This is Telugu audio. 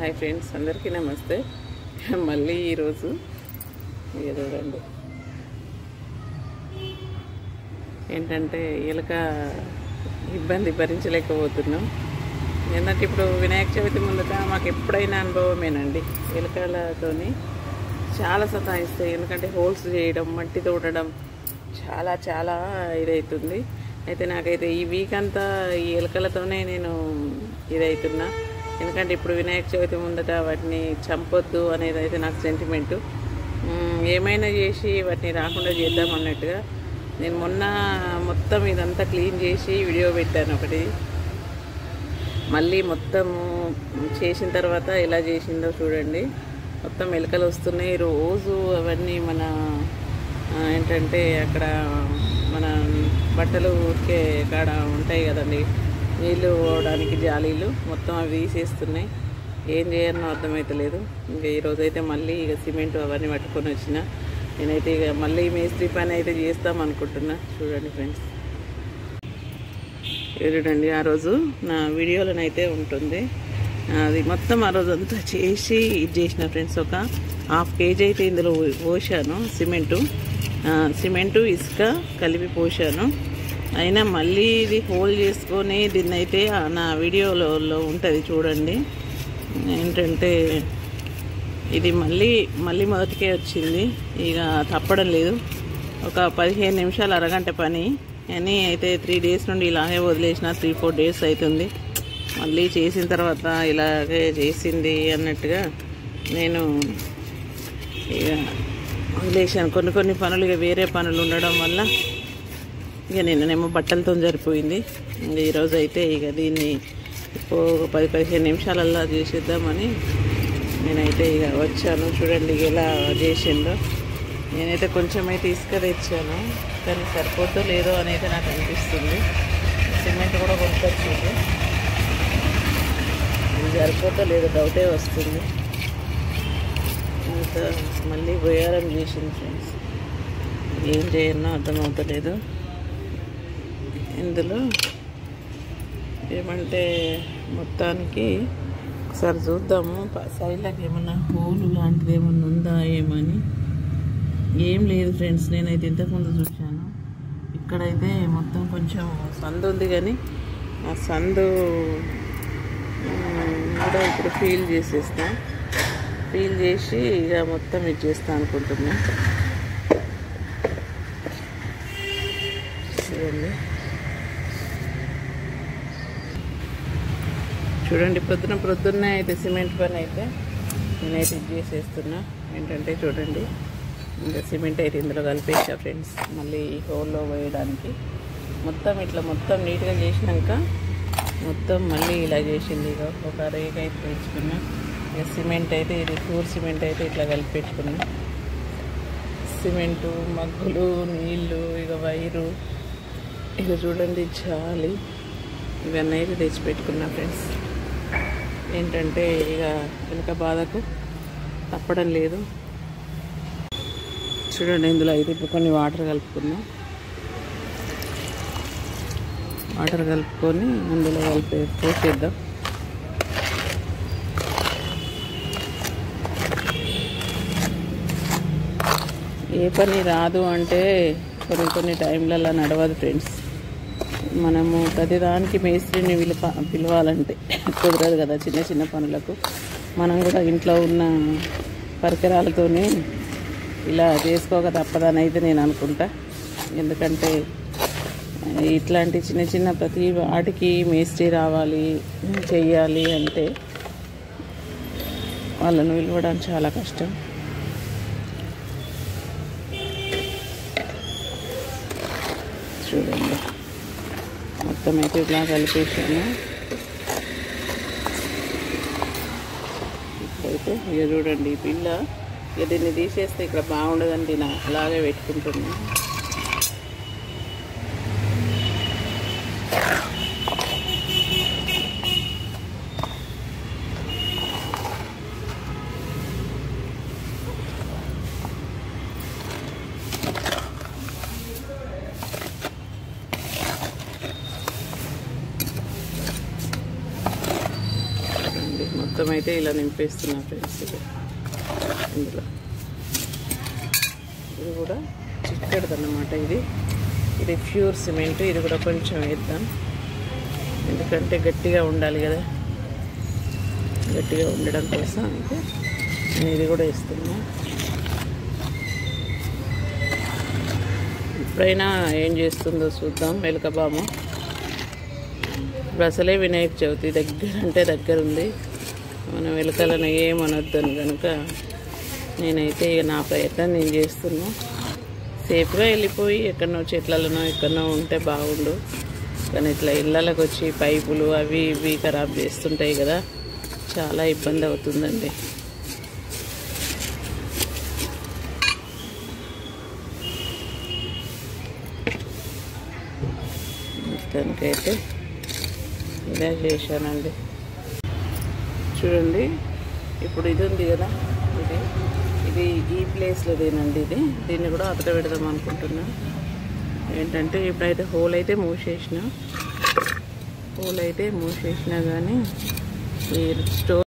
హాయ్ ఫ్రెండ్స్, అందరికీ నమస్తే. మళ్ళీ ఈరోజు చూడండి ఏంటంటే ఎలుక ఇబ్బంది భరించలేకపోతున్నాం. ఎందుకంటే ఇప్పుడు వినాయక చవితి ముందుగా మాకు ఎప్పుడైనా అనుభవమేనండి. ఎలుకలతోని చాలా సతాయిస్తాయి. ఎందుకంటే హోల్స్ చేయడం, మట్టి తోడడం చాలా చాలా ఇదవుతుంది. అయితే నాకైతే ఈ వీక్ అంతా ఈ ఎలుకలతోనే నేను ఇదవుతున్నా. ఎందుకంటే ఇప్పుడు వినాయక చవితి ముందట వాటిని చంపొద్దు అనేది అయితే నాకు సెంటిమెంటు. ఏమైనా చేసి వాటిని రాకుండా చేద్దాం అన్నట్టుగా నేను మొన్న మొత్తం ఇదంతా క్లీన్ చేసి వీడియో పెట్టాను ఒకటి. మళ్ళీ మొత్తము చేసిన తర్వాత ఎలా చేసిందో చూడండి. మొత్తం ఎలుకలు వస్తున్నాయి రోజు. అవన్నీ మన ఏంటంటే అక్కడ మన బట్టలు ఉతికే కాడ ఉంటాయి కదండి, నీళ్ళు పోవడానికి జాలీలు, మొత్తం అవి తీసేస్తున్నాయి. ఏం చేయాలనో అర్థమవుతలేదు. ఇంకా ఈరోజైతే మళ్ళీ ఇక సిమెంట్ అవన్నీ పట్టుకొని వచ్చిన. నేనైతే ఇక మళ్ళీ మేస్త్రి పని అయితే చేస్తామనుకుంటున్నా. చూడండి ఫ్రెండ్స్, చూడండి ఆ రోజు నా వీడియోలోనైతే ఉంటుంది. అది మొత్తం ఆ రోజు అంతా చేసి ఇది చేసిన ఫ్రెండ్స్. ఒక 1/2 kg అయితే ఇందులో పోసాను. సిమెంటు ఇసుక కలిపి పోసాను. అయినా మళ్ళీ ఇది హోల్ చేసుకొని దీన్ని అయితే నా వీడియోలో ఉంటుంది చూడండి. ఏంటంటే ఇది మళ్ళీ మొదటికే వచ్చింది. ఇక తప్పడం లేదు. ఒక 15 నిమిషాలు అరగంట పని అని అయితే 3 days నుండి ఇలాగే వదిలేసిన. 3-4 days అవుతుంది. మళ్ళీ చేసిన తర్వాత ఇలాగే చేసింది అన్నట్టుగా నేను ఇక వదిలేసాను. కొన్ని పనులు ఇక వేరే పనులు ఉండడం వల్ల ఇక నిన్ననేమో బట్టలతో సరిపోయింది. ఇంకా ఈరోజు అయితే ఇక దీన్ని 10-15 నిమిషాలల్లా చేసేద్దామని నేనైతే ఇక వచ్చాను. చూడండి ఎలా చేసిందో. నేనైతే కొంచెం అయితే ఇసుక తెచ్చాను, కానీ సరిపోద్దో లేదో అనేది నాకు అనిపిస్తుంది. సిమెంట్ కూడా కొనుక్కొచ్చింది, ఇది సరిపోద్దో లేదో డౌటే వస్తుంది. ఇంకా మళ్ళీ పోయారం చేసింది ఫ్రెండ్స్. ఏం చేయనో అర్థమవుతలేదు. ఇందులో ఏమంటే మొత్తానికి ఒకసారి చూద్దాము సైడ్లోకి ఏమన్నా హోలు లాంటిది ఏమన్నా ఉందా ఏమని. ఏం లేదు ఫ్రెండ్స్, నేనైతే ఇంతకుముందు చూశాను. ఇక్కడైతే మొత్తం కొంచెం సందు ఉంది, కానీ ఆ సందు కూడా ఇప్పుడు ఫీల్ చేసేస్తాను. ఫీల్ చేసి ఇక మొత్తం ఇది చేస్తాను అనుకుంటున్నా. చూడండి పొద్దున్నే అయితే సిమెంట్ పని అయితే నేనైతే ఇది చేసేస్తున్నా. ఏంటంటే చూడండి, ఇంకా సిమెంట్ అయితే ఇందులో కలిపేసా ఫ్రెండ్స్. మళ్ళీ హోల్లో వేయడానికి మొత్తం నీట్గా చేసినాక మొత్తం మళ్ళీ ఇలా చేసింది. ఇక ఒక రేక్ అయితే తెచ్చుకున్నా. ఇక సిమెంట్ అయితే ఇది టూర్ సిమెంట్ అయితే ఇట్లా కలిపెట్టుకున్నా. సిమెంటు, మగ్గులు, నీళ్ళు, ఇక వైరు, ఇక చూడండి చాలి, ఇవన్నీ అయితే తెచ్చిపెట్టుకున్నా ఫ్రెండ్స్. ఏంటంటే ఇక వెనుక బాధకు తప్పడం లేదు. చూడండి ఇందులో అయితే ఇప్పుడు కొన్ని వాటర్ కలుపుకున్నా. వాటర్ కలుపుకొని అందులో పోసేద్దాం. ఏ పని రాదు అంటే కొన్ని టైంలలో నడవదు ఫ్రెండ్స్. మనము ప్రతిదానికి మేస్త్రిని పిలవాలంటే కుదరదు కదా. చిన్న పనులకు మనం కూడా ఇంట్లో ఉన్న పరికరాలతోనే ఇలా చేసుకోక తప్పదని అయితే నేను అనుకుంటా. ఎందుకంటే ఇట్లాంటి చిన్న ప్రతి వాటికి మేస్త్రి రావాలి, చెయ్యాలి అంటే వాళ్ళను పిలవడం చాలా కష్టం. చూడండి మొత్తం అయితే ఇట్లా కలిపేసాను. ఇప్పుడైతే ఇక చూడండి ఈ పిల్ల ఇక దీన్ని తీసేస్తే ఇక్కడ బాగుండదండి, నా అలాగే పెట్టుకుంటున్నా. మొత్తం అయితే ఇలా నింపేస్తున్నా ఫ్రెండ్స్. ఇందులో ఇది కూడా చిక్కడదన్నమాట. ఇది ప్యూర్ సిమెంట్. ఇది కూడా కొంచెం వేద్దాం, ఎందుకంటే గట్టిగా ఉండాలి కదా. గట్టిగా ఉండడం కోసం అయితే నేను ఇది కూడా వేస్తున్నా. ఎప్పుడైనా ఏం చేస్తుందో చూద్దాం ఎలుక బామ. ఇప్పుడు అసలే వినాయక చవితి దగ్గర ఉంది. మనం ఎలుకలను ఏమనొద్దని కనుక నేనైతే ఇక నా ప్రయత్నం నేను చేస్తున్నా. సేఫ్గా వెళ్ళిపోయి ఎక్కడనో చెట్లలోనో ఎక్కడనో ఉంటే బాగుండు, కానీ ఇట్లా ఇళ్ళకి వచ్చి పైపులు అవి ఇవి ఖరాబ్ చేస్తుంటాయి కదా, చాలా ఇబ్బంది అవుతుందండి. మొత్తానికైతే ఇలా చేశానండి. చూడండి, ఇప్పుడు ఇది ఉంది కదా, ఇది ఈ ప్లేస్లోదేనండి. దీన్ని కూడా అతట పెడదాం అనుకుంటున్నా. ఏంటంటే ఇప్పుడైతే హోల్ అయితే మూసేసిన కానీ ఈ స్టోర్